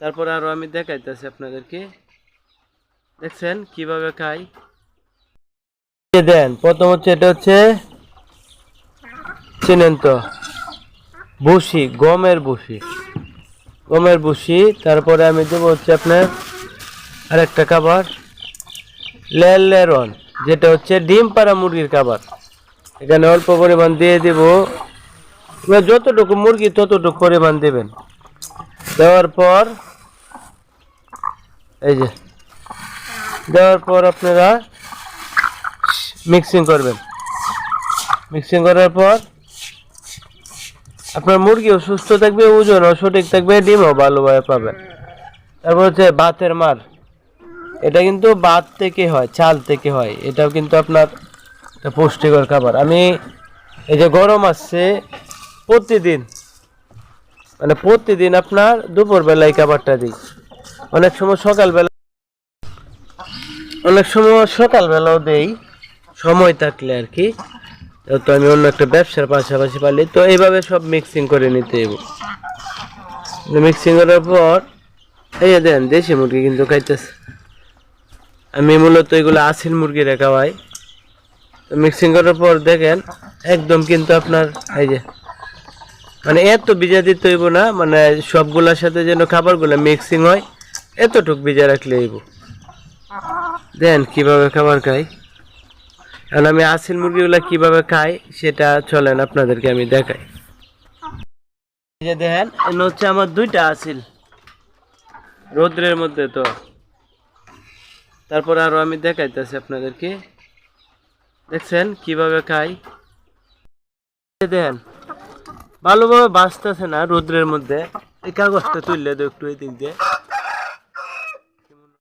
তারপর আরো আমি দেখাইতেছি আপনাদেরকে। দেখছেন কিভাবে খাই। দেন প্রথম হচ্ছে এটা হচ্ছে চিনেন তো ভুসি, গমের ভুসি। তারপরে আমি দেবো হচ্ছে আপনার আরেকটা খাবার লেরন, যেটা হচ্ছে ডিম পাড়া মুরগির খাবার। এখানে অল্প পরিমাণ দিয়ে দিব, যতটুকু মুরগি ততটুকু পরিমাণ দেবেন। দেওয়ার পর এই যে দেওয়ার পর আপনারা মিক্সিং করবেন। মিক্সিং করার পর আপনার মুরগিও সুস্থ থাকবে, ওজনও সঠিক থাকবে, ডিমও ভালোভাবে পাবেন। তারপর হচ্ছে ভাতের মার, এটা কিন্তু ভাত থেকে হয়, চাল থেকে হয়। এটাও কিন্তু আপনার একটা পুষ্টিকর খাবার। আমি এই যে গরম আসছে, প্রতিদিন আপনার দুপুরবেলায় খাবারটা দিই। অনেক সময় সকালবেলাও দেই, সময় থাকলে আর কি। তো আমি অন্য একটা ব্যবসার পাশাপাশি পারলি তো এইভাবে সব মিক্সিং করে নিতে হবে। মিক্সিং করার পর এই দেন দেশি মুরগি কিন্তু খাইতেছে। আমি মূলত এগুলো আসিল মুরগি খাওয়াই। তো মিক্সিং করার পর দেখেন একদম কিন্তু আপনার এই যে মানে এত ভিজা দিতে হইব না, মানে সবগুলোর সাথে যেন খাবারগুলো মিক্সিং হয়, এতটুক ভিজা রাখলে হইব। দেন কিভাবে খাবার খাই। কারণ আমি আসিল মুরগিগুলো কিভাবে খাই সেটা চলেন আপনাদেরকে আমি দেখাই। এই যে দেখেন এনে হচ্ছে আমার দুইটা আসিল রোদ্রের মধ্যে। তো তারপর আরো আমি দেখাইতেছি আপনাদেরকে। দেখছেন কিভাবে খাই। দেখেন ভালোভাবে বাঁচতেছে না রোদ্রের মধ্যে। এই কাগজটা তুললে তো একটু এই দিক দিয়ে